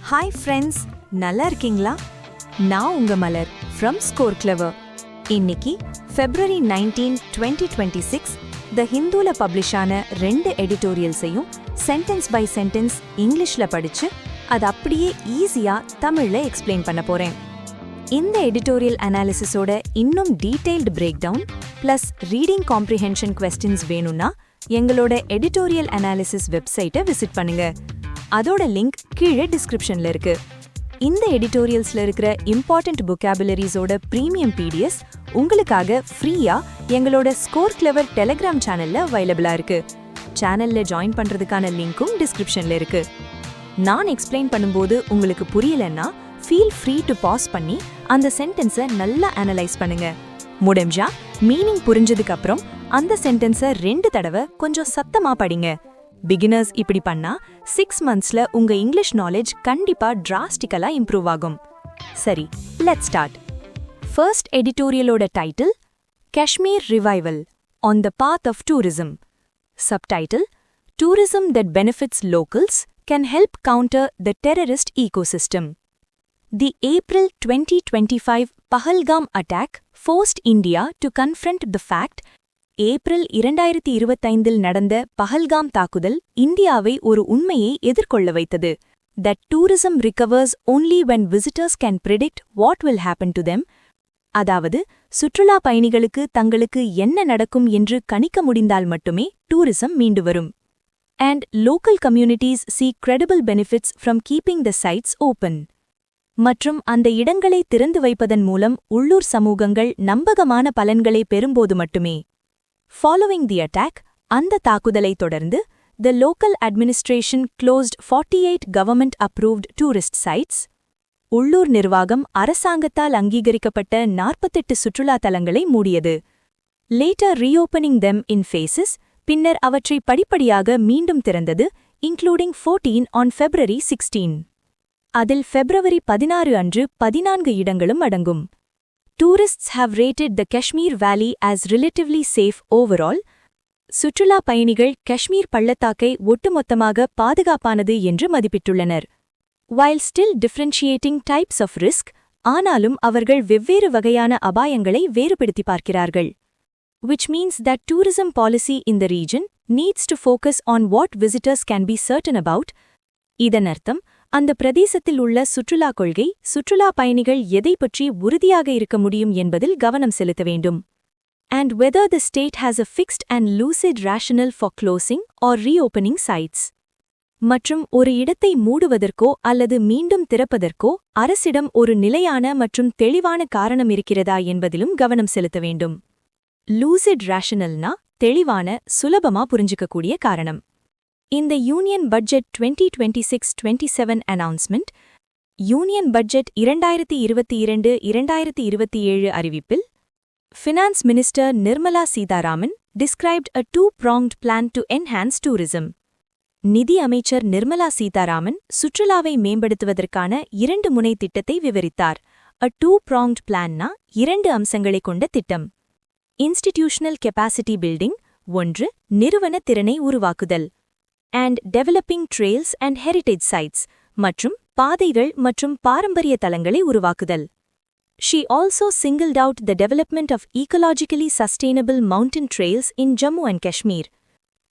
Hi friends, நல்லா இருக்கீங்களா? நான் உங்க மலர் ஃப்ரம் ஸ்கோர் கிளவர். இன்னைக்கு February 19, 2026 த ஹிந்துல பப்ளிஷ் ஆன 2 எடிட்டோரியல்ஸையும் சென்டென்ஸ் பை சென்டென்ஸ் இங்கிலீஷ்ல படிச்சு அது அப்படியே ஈஸியா தமிழ்ல எக்ஸ்பிளைன் பண்ண போறேன். இந்த எடிட்டோரியல் அனாலிசிஸோட இன்னும் detailed break down plus reading comprehension questions வேணும்னா எங்களோட எடிட்டோரியல் அனாலிசிஸ் வெப்சைட்டை விசிட் பண்ணுங்க. அதோட லிங்க் கீழே டிஸ்கிரிப்ஷன்ல இருக்கு. இந்த எடிட்டோரியல்ஸ்ல இருக்கிற இம்பார்ட்டன்ட் vocabularies-ஓட பிரீமியம் PDFs உங்களுக்காக ஃப்ரீயா எங்களோட ஸ்கோர் கிளவர் டெலிகிராம் சேனல்ல அவைலபிளா இருக்கு. சேனல்ல ஜாயின் பண்றதுக்கான லிங்க்கும் டிஸ்கிரிப்ஷன்ல இருக்கு. நான் எக்ஸ்பிளைன் பண்ணும்போது உங்களுக்கு புரியலன்னா ஃபீல் ஃப்ரீ டு பாஸ் பண்ணி அந்த சென்டென்ஸை நல்லா அனலைஸ் பண்ணுங்க. முடிஞ்சா மீனிங் புரிஞ்சதுக்கு அப்புறம் அந்த சென்டென்ஸை 2 தடவை கொஞ்சம் சத்தமா படிங்க. பிகினர்ஸ் இப்படி பண்ணா 6 monthsல உங்க இங்கிலீஷ் நாலேஜ் கண்டிப்பா டிராஸ்டிக்கலா இம்ப்ரூவ் ஆகும். சரி, லெட்ஸ் ஸ்டார்ட். ஃபர்ஸ்ட் எடிட்டோரியலோட title Kashmir revival on the path of tourism. Subtitle tourism that benefits locals can help counter the terrorist ecosystem. The April 2025 Pahalgam attack forced India to confront the fact April 2025 நடந்த பஹல்காம் தாக்குதல் இந்தியாவை ஒரு உண்மையை எதிர்கொள்ள வைத்தது. That tourism recovers only when visitors can predict what will happen to them. அதாவது சுற்றுலா பயணிகளுக்கு தங்களுக்கு என்ன நடக்கும் என்று கணிக்க முடிந்தால் மட்டுமே டூரிசம் மீண்டு வரும். And local communities see credible benefits from keeping the sites open. மற்றும் அந்த இடங்களை திறந்து வைப்பதன் மூலம் உள்ளூர் சமூகங்கள் நம்பகமான பலன்களை பெறும்போது மட்டுமே. Following the attack, அந்த தாக்குதலை தொடர்ந்து the local administration closed 48 government-approved tourist sites. உள்ளூர் நிர்வாகம் அரசாங்கத்தால் அங்கீகரிக்கப்பட்ட 48 சுற்றுலா தலங்களை மூடியது. Later reopening them in phases, பின்னர் அவற்றை படிப்படியாக மீண்டும் திறந்தது, including 14 on February 16. அதில் February 16 அன்று 14 இடங்களும் அடங்கும். Tourists have rated the Kashmir Valley as relatively safe overall. சுற்றுலா பயணிகள் காஷ்மீர் பள்ளத்தாக்கை ஒட்டுமொத்தமாக பாதுகாப்பானது என்று மதிப்பிட்டுள்ளனர். While still differentiating types of risk, ஆனாலும் அவர்கள் வெவ்வேறு வகையான அபாயங்களை வேறுபடுத்தி பார்க்கிறார்கள். Which means that tourism policy in the region needs to focus on what visitors can be certain about. இதன் அர்த்தம் அந்த பிரதேசத்தில் உள்ள சுற்றுலா கொள்கை சுற்றுலா பயணிகள் எதை பற்றி உறுதியாக இருக்க முடியும் என்பதில் கவனம் செலுத்த வேண்டும். And whether the state has a fixed and lucid rationale for closing or reopening sites. மற்றும் ஒரு இடத்தை மூடுவதற்கோ அல்லது மீண்டும் திறப்பதற்கோ அரசிடம் ஒரு நிலையான மற்றும் தெளிவான காரணம் இருக்கிறதா என்பதிலும் கவனம் செலுத்த வேண்டும். லூசிட் rationalனா தெளிவான, சுலபமா புரிஞ்சிக்கக்கூடிய காரணம். இந்த union budget 2026-27 announcement, union budget 2022-2027 அறிவிப்பில் finance minister Nirmala Sitharaman described a two-pronged plan to enhance tourism. நிதி அமைச்சர் நிர்மலா சீதாராமன் சுற்றுலாவை மேம்படுத்துவதற்கான 2 முனை திட்டத்தை விவரித்தார். A two-pronged planனா 2 அம்சங்களை கொண்ட திட்டம். இன்ஸ்டிடியூஷனல் கெபாசிட்டி பில்டிங், 1 நிறுவன திறனை உருவாக்குதல். And developing trails and heritage sites, மற்றும் பாதைகள் மற்றும் பாரம்பரிய தலங்களை உருவாக்குதல். She also singled out the development of ecologically sustainable mountain trails in Jammu and Kashmir.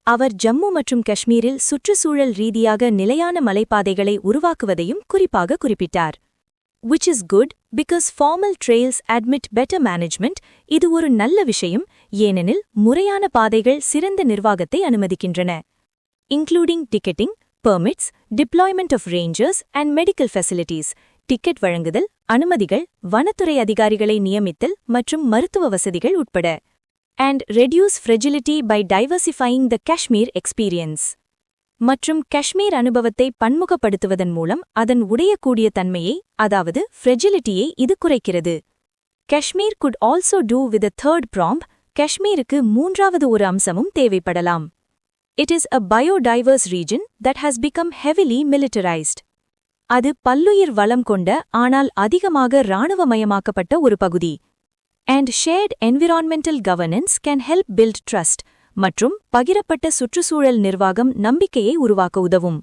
அவர் ஜம்மு மற்றும் காஷ்மீரில் சுற்றுச்சூழல் ரீதியாக நிலையான மலைப்பாதைகளை உருவாக்குவதையும் குறிப்பாக குறிப்பிட்டார். Which is good because formal trails admit better management. இது ஒரு நல்ல விஷயம், ஏனெனில் முறையான பாதைகள் சிறந்த நிர்வாகத்தை அனுமதிக்கின்றன. Including ticketing, permits, deployment of rangers and medical facilities, ticket வழங்குதல், அனுமதிகள், வனத்துறை அதிகாரிகளை நியமித்தல் மற்றும் மருத்துவ வசதிகள் உட்பட. And reduce fragility by diversifying the Kashmir experience. மற்றும் காஷ்மீர் அனுபவத்தை பன்முகப்படுத்துவதன் மூலம் அதன் உடையக்கூடிய தன்மையை, அதாவது fragility-யை இது குறைக்கிறது. Kashmir could also do with a third prong. காஷ்மீருக்கு 3வது ஒரு அம்சமும் தேவைப்படலாம். It is a biodiverse region that has become heavily militarized. அது பல்லுயிர் வளம் கொண்ட ஆனால் அதிகமாக இராணுவமயமாக்கப்பட்ட ஒரு பகுதி. And shared environmental governance can help build trust. மற்றும் பகிரப்பட்ட சுற்றுச்சூழல் நிர்வாகம் நம்பிக்கையை உருவாக்க உதவும்.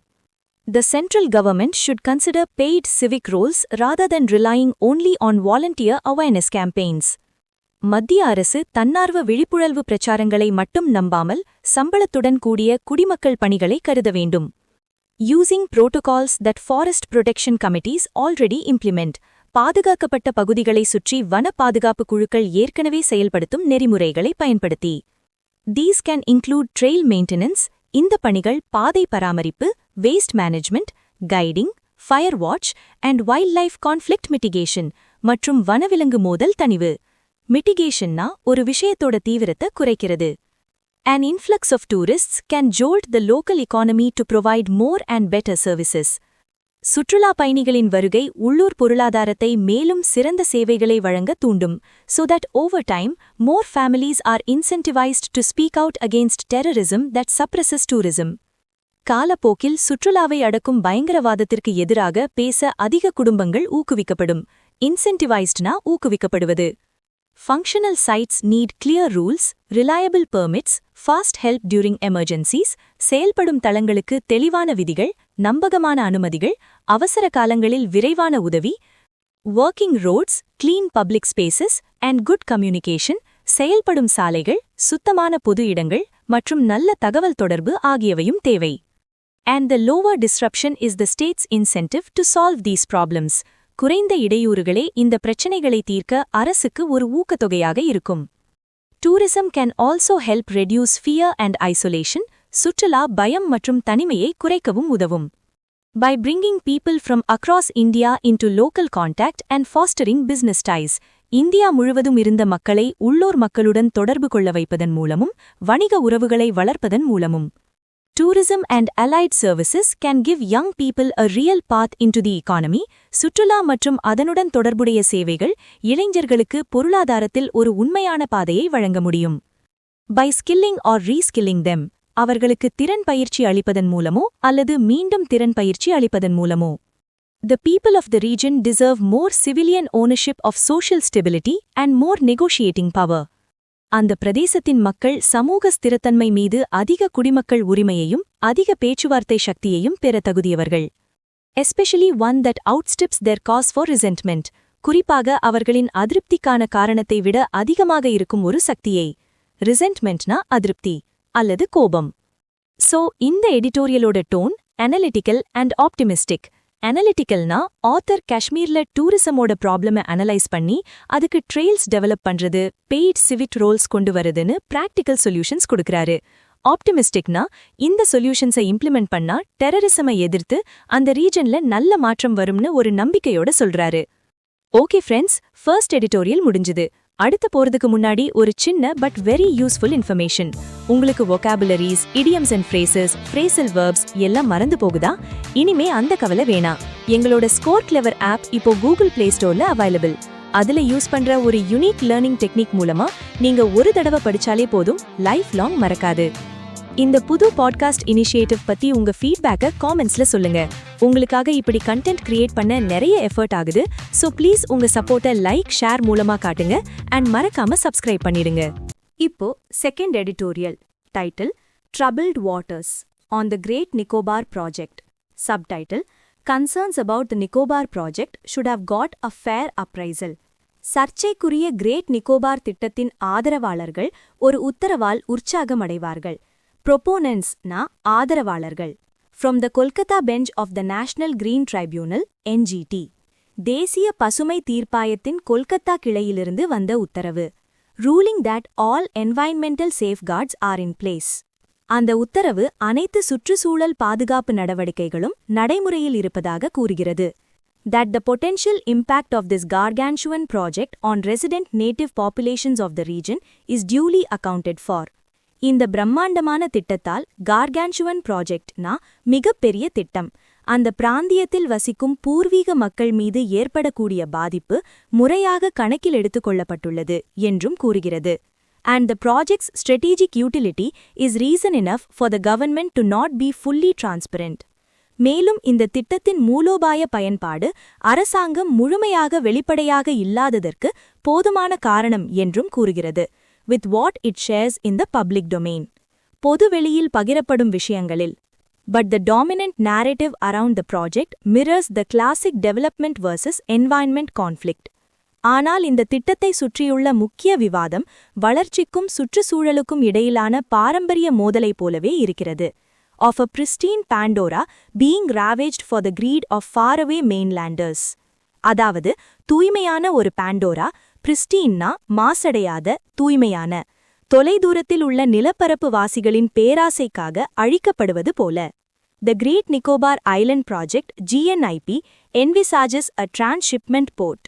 The central government should consider paid civic roles rather than relying only on volunteer awareness campaigns. மத்திய அரசு தன்னார்வ விழிப்புணர்வு பிரச்சாரங்களை மட்டும் நம்பாமல் சம்பளத்துடன் கூடிய குடிமக்கள் பணிகளை கருத வேண்டும். Using protocols that forest protection committees already implement. பாதுகாக்கப்பட்ட பகுதிகளை சுற்றி வன பாதுகாப்பு குழுக்கள் ஏற்கனவே செயல்படுத்தும் நெறிமுறைகளை பயன்படுத்தி. These can include trail maintenance, இந்த பணிகள் பாதை பராமரிப்பு, waste management, guiding, fire watch and wildlife conflict mitigation மற்றும் வனவிலங்கு மோதல் தணிவு. Mitigationna ஒரு விஷயத்தோட தீவிரத்தை குறைக்கிறது. An influx of tourists can jolt the local economy to provide more and better services. சுற்றுலா பயணிகளின் வருகை உள்ளூர் பொருளாதாரத்தை மேலும் சிறந்த சேவைகளை வழங்க தூண்டும். So that over time, more families are incentivized to speak out against terrorism that suppresses tourism. காலப்போக்கில் சுற்றுலாவை அடக்கும் பயங்கரவாதத்திற்கு எதிராக பேச அதிக குடும்பங்கள் ஊக்குவிக்கப்படும். Incentivizedனா ஊக்குவிக்கப்படுவது. Functional sites need clear rules, reliable permits, fast help during emergencies, செயல்படும் தளங்களுக்கு தெளிவான விதிகள், நம்பகமான அனுமதிகள், அவசர காலங்களில் விரைவான உதவி, working roads, clean public spaces and good communication, செயல்படும் சாலைகள், சுத்தமான பொது இடங்கள் மற்றும் நல்ல தகவல் தொடர்பு ஆகியவையும் தேவை. And the lower disruption is the state's incentive to solve these problems. குறைந்த இடையூறுகளே இந்த பிரச்சினைகளை தீர்க்க அரசுக்கு ஒரு ஊக்கத்தொகையாக இருக்கும். Tourism can also help reduce fear and isolation. சுற்றுலா பயம் மற்றும் தனிமையை குறைக்கவும் உதவும். By bringing people from across India into local contact and fostering business ties, India முழுவதும் இருந்த மக்களை உள்ளூர் மக்களுடன் தொடர்பு கொள்ள வைப்பதன் மூலமும் வணிக உறவுகளை வளர்ப்பதன் மூலமும். Tourism and allied services can give young people a real path into the economy. சுற்றுலா மற்றும் அதனுடன் தொடர்புடைய சேவைகள் இளைஞர்களுக்கு பொருளாதாரத்தில் ஒரு உண்மையான பாதையை வழங்க முடியும். By skilling or reskilling them, அவர்களுக்கு திறன் பயிற்சி அளிப்பதன் மூலமோ அல்லது மீண்டும் திறன் பயிற்சி அளிப்பதன் மூலமோ. The people of the region deserve more civilian ownership of social stability and more negotiating power. அந்த பிரதேசத்தின் மக்கள் சமூக ஸ்திரத்தன்மை மீது அதிக குடிமக்கள் உரிமையையும் அதிக பேச்சுவார்த்தை சக்தியையும் பெற தகுதியவர்கள். Especially one that outstrips their cause for resentment. குறிப்பாக அவர்களின் அதிருப்திக்கான காரணத்தை விட அதிகமாக இருக்கும் ஒரு சக்தியை. Resentmentனா அதிருப்தி அல்லது கோபம். So இந்த எடிட்டோரியலோட டோன் analytical and optimistic. அனலிட்டிக்கல்னா ஆத்தர் காஷ்மீர்ல டூரிசமோட ப்ராப்ளமை அனலைஸ் பண்ணி அதுக்கு ட்ரெயில்ஸ் டெவலப் பண்றது, பெய்ட் சிவிக் ரோல்ஸ் கொண்டு வருதுன்னு பிராக்டிக்கல் சொல்யூஷன்ஸ் கொடுக்கறாரு. ஆப்டிமிஸ்டிக்னா இந்த சொல்யூஷன்ஸை இம்ப்ளிமெண்ட் பண்ணா டெரரிசமை எதிர்த்து அந்த ரீஜன்ல நல்ல மாற்றம் வரும்னு ஒரு நம்பிக்கையோட சொல்றாரு. ஓகே ஃப்ரெண்ட்ஸ், ஃபர்ஸ்ட் எடிட்டோரியல் முடிஞ்சுது. அடுத்த போறதுக்கு முன்னாடி ஒரு சின்ன பட் வெரி யூஸ்ஃபுல் இன்ஃபர்மேஷன். உங்களுக்கு vocabularies, idioms and phrases, phrasal verbs எல்லாம் மறந்து போகுதா? இனிமே அந்த கவலை வேணாம். எங்களோட ஸ்கோர் கிளவர் ஆப் இப்போ கூகுள் பிளே ஸ்டோர்ல அவைலபிள். அதுல யூஸ் பண்ற ஒரு யூனிக் லேர்னிங் டெக்னிக் மூலமா நீங்க ஒரு தடவை படிச்சாலே போதும், லைஃப் லாங் மறக்காது. இந்த புது பாட்காஸ்ட் இனிஷியேட்டிவ் பத்தி உங்க ஃபீட்பேக்கை காமெண்ட்ஸ்ல சொல்லுங்க. உங்களுக்காக இப்படி கண்டென்ட் கிரியேட் பண்ண நிறைய எஃபர்ட் ஆகுது. சோ ப்ளீஸ் உங்க சப்போர்ட்டை லைக், ஷேர் மூலமா காட்டுங்க அண்ட் மறக்காம சப்ஸ்கிரைப் பண்ணிடுங்க. இப்போ second editorial. Title Troubled Waters on the Great Nicobar Project. Subtitle Concerns about the Nicobar project should have got a fair appraisal. சர்ச்சைக்குரிய கிரேட் நிக்கோபார் திட்டத்தின் ஆதரவாளர்கள் ஒரு உத்தரவால் உற்சாகமடைவார்கள். Proponents-na ஆதரவாளர்கள். From the Kolkata bench of the National Green Tribunal, NGT. தேசிய பசுமை தீர்ப்பாயத்தின் கொல்கத்தா கிளையிலிருந்து வந்த உத்தரவு. Ruling that all environmental safeguards are in place. அந்த உத்தரவு அனைத்து சுற்றுச்சூழல் பாதுகாப்பு நடவடிக்கைகளும் நடைமுறையில் இருப்பதாக கூறுகிறது. That the potential impact of this gargantuan project on resident native populations of the region is duly accounted for. இந்த பிரம்மாண்டமான திட்டத்தால் கார்கான்சுவன் ப்ராஜெக்ட்னா மிகப்பெரிய திட்டம். அந்த பிராந்தியத்தில் வசிக்கும் பூர்வீக மக்கள் மீது ஏற்படக்கூடிய பாதிப்பு முறையாக கணக்கில் எடுத்துக்கொள்ளப்பட்டுள்ளது என்றும் கூறுகிறது. And the project's strategic utility is reason enough for the government to not be fully transparent. மேலும் இந்த திட்டத்தின் மூலோபாய பயன்பாடு அரசாங்கம் முழுமையாக வெளிப்படையாக இல்லாததற்கு போதுமான காரணம் என்றும் கூறுகிறது. With what it shares in the public domain. பொதுவெளியில் பகிரப்படும் விஷயங்களில். But the dominant narrative around the project mirrors the classic development versus environment conflict. ஆனால் இந்த திட்டத்தை சுற்றியுள்ள முக்கிய விவாதம் வளர்ச்சிக்கும் சுற்றுச்சூழலுக்கும் இடையிலான பாரம்பரிய மோதலைப் போலவே இருக்கிறது. Of a pristine Pandora being ravaged for the greed of faraway mainlanders. அதாவது தூய்மையான ஒரு பாண்டோரா, பிரிஸ்டீன்னா மாசடையாத தூய்மையான, தொலைதூரத்தில் உள்ள நிலப்பரப்பு வாசிகளின் பேராசைக்காக அழிக்கப்படுவது போல. The Great Nicobar Island Project GNIP envisages a transshipment port.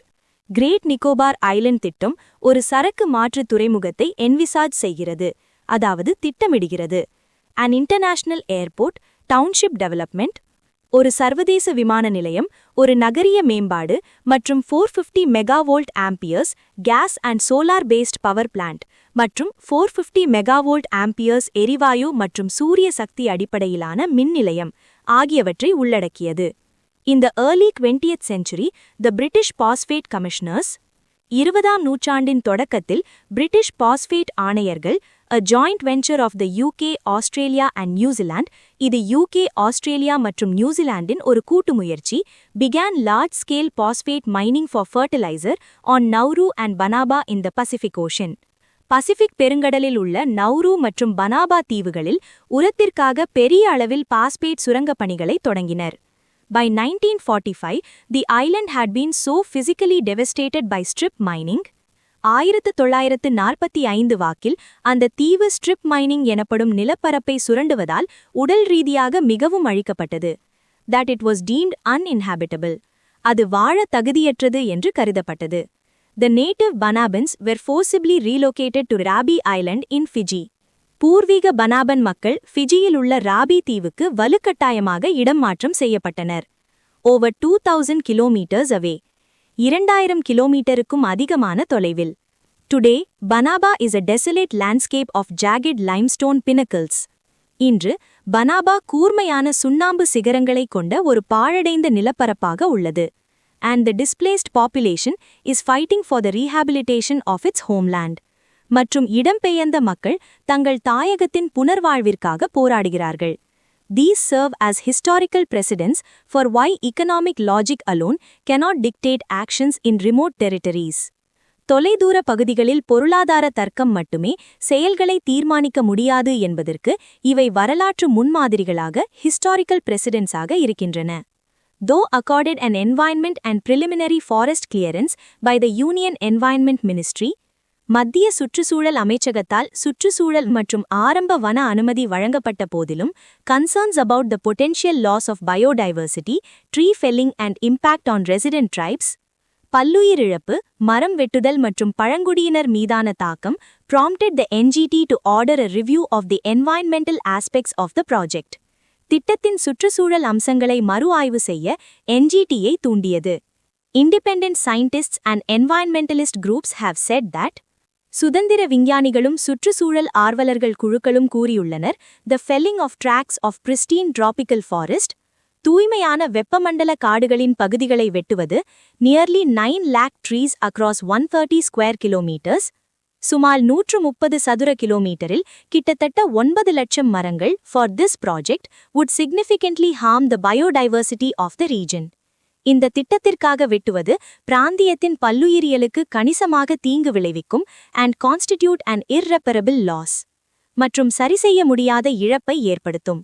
Great Nicobar Island திட்டம் ஒரு சரக்கு மாற்று துறைமுகத்தை envisage செய்கிறது, அதாவது திட்டமிடுகிறது. An international airport, township development, ஒரு சர்வதேச விமான நிலையம், ஒரு நகரிய மேம்பாடு மற்றும் 450 megavolt amperes gas and solar based power plant மற்றும் 450 மெகாவோல்ட் ஆம்பியர்ஸ் எரிவாயு மற்றும் சூரிய சக்தி அடிப்படையிலான மின் நிலையம் ஆகியவற்றை உள்ளடக்கியது. In the early 20th century, the British Phosphate Commissioners, 20ஆம் நூற்றாண்டின் தொடக்கத்தில் பிரிட்டிஷ் பாஸ்பேட் ஆணையர்கள், a joint venture of the UK, Australia and New Zealand, இது UK, ஆஸ்திரேலியா மற்றும் நியூசிலாந்தின் ஒரு கூட்டு முயற்சி, began large-scale phosphate mining for fertilizer on Nauru and Banaba in the Pacific Ocean. Pacific பெருங்கடலில் உள்ள நௌரு மற்றும் பனாபா தீவுகளில் உரத்திற்காக பெரிய அளவில் பாஸ்பேட் சுரங்கப் பணிகளை தொடங்கினர். By 1945, the island had been so physically devastated by strip mining. 1945 வாக்கில் அந்த தீவு ஸ்ட்ரிப் மைனிங் எனப்படும் நிலப்பரப்பை சுரண்டுவதால் உடல் ரீதியாக மிகவும் அழிக்கப்பட்டது. That it was deemed uninhabitable. அது வாழ தகுதியற்றது என்று கருதப்பட்டது. The native Banabans were forcibly relocated to RRB Island in Fiji. பூர்வீக பனாபன் மக்கள் ஃபிஜியில் உள்ள ராபி தீவுக்கு வலுக்கட்டாயமாக இடம் மாற்றம் செய்யப்பட்டனர். Over 2000 kilometers away. 2000 கிலோமீட்டருக்கும் அதிகமான தொலைவில். Today, Banaba is a desolate landscape of jagged limestone pinnacles. இன்று பனாபா கூர்மையான சுண்ணாம்பு சிகரங்களைக் கொண்ட ஒரு பாழடைந்த நிலப்பரப்பாக உள்ளது. And the displaced population is fighting for the rehabilitation of its homeland. மற்றும் இடம்பெயர்ந்த மக்கள் தங்கள் தாயகத்தின் புனர்வாழ்விற்காக போராடுகிறார்கள். These serve as historical precedents for why economic logic alone cannot dictate actions in remote territories. தொலைதூர பகுதிகளில் பொருளாதார தர்க்கம் மட்டுமே செயல்களை தீர்மானிக்க முடியாது என்பதற்கு இவை வரலாற்று முன்மாதிரிகளாக historical precedents ஆக இருக்கின்றன. Though accorded an environment and preliminary forest clearance by the Union Environment Ministry, மத்திய சுற்றுச்சூழல் அமைச்சகத்தால் சுற்றுச்சூழல் மற்றும் ஆரம்ப வன அனுமதி வழங்கப்பட்ட போதிலும் concerns about the potential loss of biodiversity, tree felling and impact on resident tribes, பல்லுயிரிழப்பு, மரம் வெட்டுதல் மற்றும் பழங்குடியினர் மீதான தாக்கம் prompted the NGT to order a review of the environmental aspects of the project. திட்டத்தின் சுற்றுச்சூழல் அம்சங்களை மறு ஆய்வு செய்ய NGT-யை தூண்டியது. Independent scientists and environmentalist groups have said that சுதந்திர விஞ்ஞானிகளும் சுற்றுச்சூழல் ஆர்வலர்கள் குழுக்களும் கூறியுள்ளனர், the felling of tracts of pristine tropical forest, தூய்மையான வெப்பமண்டல காடுகளின் பகுதிகளை வெட்டுவது, nearly 9 lakh trees across 130 square kilometers, சுமார் 130 சதுர கிலோமீட்டரில் கிட்டத்தட்ட 9 லட்சம் மரங்கள் for this project would significantly harm the biodiversity of the region. இந்த திட்டத்திற்காக வெட்டுவது பிராந்தியத்தின் பல்லுயிரியலுக்கு கணிசமாக தீங்கு விளைவிக்கும் and constitute an irreparable loss மற்றும் சரிசெய்ய முடியாத இழப்பை ஏற்படுத்தும்.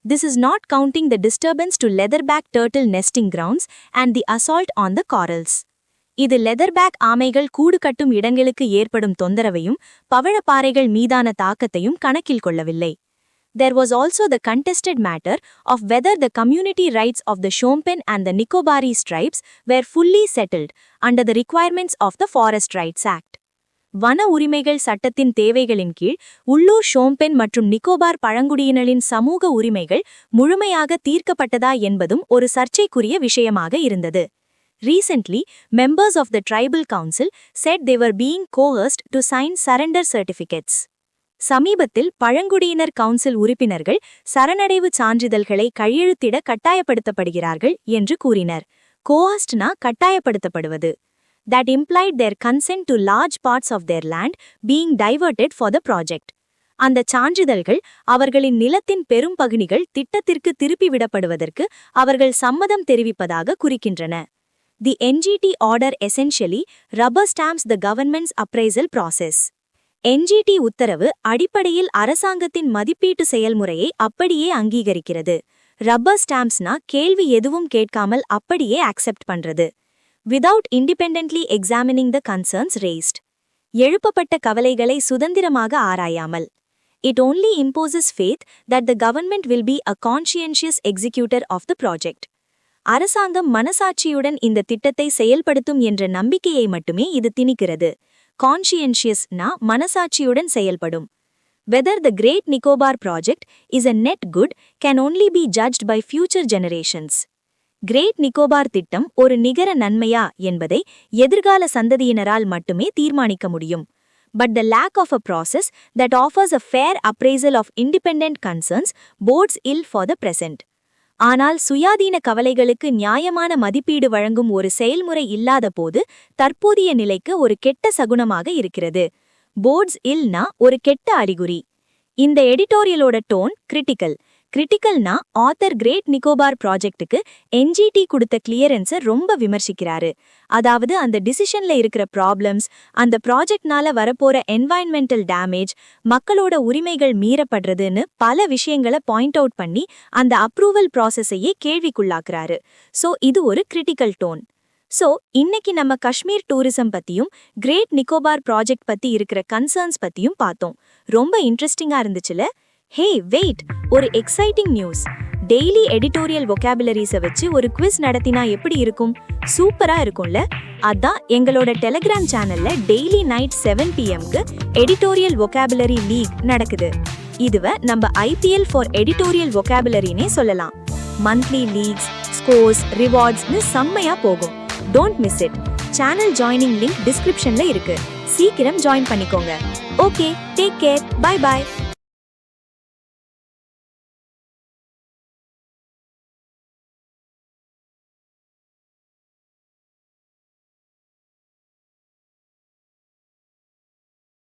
This is not counting the disturbance to leatherback turtle nesting grounds and the assault on the corals. இது leatherback ஆமைகள் கூடு கட்டும் இடங்களுக்கு ஏற்படும் தொந்தரவையும் பவழப்பாறைகள் மீதான தாக்கத்தையும் கணக்கில் கொள்ளவில்லை. There was also the contested matter of whether the community rights of the Shompen and the Nicobarese tribes were fully settled under the requirements of the Forest Rights Act. வன உரிமைகள் சட்டத்தின் தேவைகளின் கீழ் உள்ளூர் ஷோம்பென் மற்றும் நிக்கோபார் பழங்குடியினரின் சமூக உரிமைகள் முழுமையாக தீர்க்கப்பட்டதா என்பதும் ஒரு சர்ச்சைக்குரிய விஷயமாக இருந்தது. Recently, members of the Tribal Council said they were being coerced to sign surrender certificates. சமீபத்தில் பழங்குடியினர் கவுன்சில் உறுப்பினர்கள் சரணடைவு சான்றிதழ்களை கையெழுத்திட கட்டாயப்படுத்தப்படுகிறார்கள் என்று கூறினர். கோஆஸ்ட்னா கட்டாயப்படுத்தப்படுவது. That implied their consent to large parts of their land being diverted for the project. அந்த சான்றிதழ்கள் அவர்களின் நிலத்தின் பெரும் பகுதிகள் திட்டத்திற்கு திருப்பிவிடப்படுவதற்கு அவர்கள் சம்மதம் தெரிவிப்பதாக குறிக்கின்றன. The NGT order essentially rubber stamps the government's appraisal process. NGT உத்தரவு அடிப்படையில் அரசாங்கத்தின் மதிப்பீட்டு செயல்முறையை அப்படியே அங்கீகரிக்கிறது. ரப்பர் ஸ்டாம்ப்ஸ்னா கேள்வி எதுவும் கேட்காமல் அப்படியே அக்செப்ட் பண்றது. Without independently examining the concerns raised. எழுப்பப்பட்ட கவலைகளை சுதந்திரமாக ஆராயாமல். It only imposes faith that the government will be a conscientious executor of the project. அரசாங்கம் மனசாட்சியுடன் இந்த திட்டத்தை செயல்படுத்தும் என்ற நம்பிக்கையை மட்டுமே இது திணிக்கிறது. கான்ஷியன்ஷியஸ்னா மனசாட்சியுடன் செயல்படும். Whether the Great Nicobar project is a net good can only be judged by future generations. Great Nicobar திட்டம் ஒரு நிகர நன்மையா என்பதை எதிர்கால சந்ததியினரால் மட்டுமே தீர்மானிக்க முடியும். But the lack of a process that offers a fair appraisal of independent concerns bodes ill for the present. ஆனால் சுயாதீன கவலைகளுக்கு நியாயமான மதிப்பீடு வழங்கும் ஒரு செயல்முறை இல்லாத போது தற்போதைய நிலைக்கு ஒரு கெட்ட சகுனமாக இருக்கிறது. போர்ட்ஸ் இல்னா ஒரு கெட்ட அறிகுறி. இந்த எடிட்டோரியலோட டோன் கிரிட்டிக்கல்னா ஆத்தர் கிரேட் நிக்கோபார் ப்ராஜெக்ட்டுக்கு என்ஜிடி கொடுத்த கிளியரன்ஸை ரொம்ப விமர்சிக்கிறாரு. அதாவது அந்த டிசிஷன்ல இருக்கிற ப்ராப்ளம்ஸ், அந்த ப்ராஜெக்ட்னால வரப்போற என்வாயன்மெண்டல் டேமேஜ், மக்களோட உரிமைகள் மீறப்படுறதுன்னு பல விஷயங்களை பாயிண்ட் அவுட் பண்ணி அந்த அப்ரூவல் ப்ராசஸையே கேள்விக்குள்ளாக்குறாரு. ஸோ இது ஒரு கிரிட்டிக்கல் டோன். ஸோ இன்னைக்கு நம்ம காஷ்மீர் டூரிசம் பத்தியும் கிரேட் நிக்கோபார் ப்ராஜெக்ட் பத்தி இருக்கிற கன்சர்ன்ஸ் பத்தியும் பார்த்தோம். ரொம்ப இன்ட்ரெஸ்டிங்கா இருந்துச்சுல? ஹே வெயிட், ஒரு எக்ஸைட்டிங் நியூஸ். டெய்லி எடிட்டோரியல் வொக்காபுலரிஸை வச்சு ஒரு குவிஸ் நடத்தினா எப்படி இருக்கும்? சூப்பரா இருக்கும்ல? அதான் எங்களோட டெலிகிராம் சேனல்ல daily night 7 PM editorial vocabulary league நடக்குது. இதுவ நம்ம IPL ஃபார் எடிட்டோரியல் வொக்காபுலரினே சொல்லலாம். மந்த்லி லீக்ஸ், ஸ்கோர்ஸ், ரிவார்ட்ஸ்னு செம்மையா போகும். Don't miss it. Channel joining link டிஸ்கிரிப்ஷன்ல இருக்கு. சீக்கிரம் ஜாயின் பண்ணிக்கோங்க. Okay, take care, bye bye.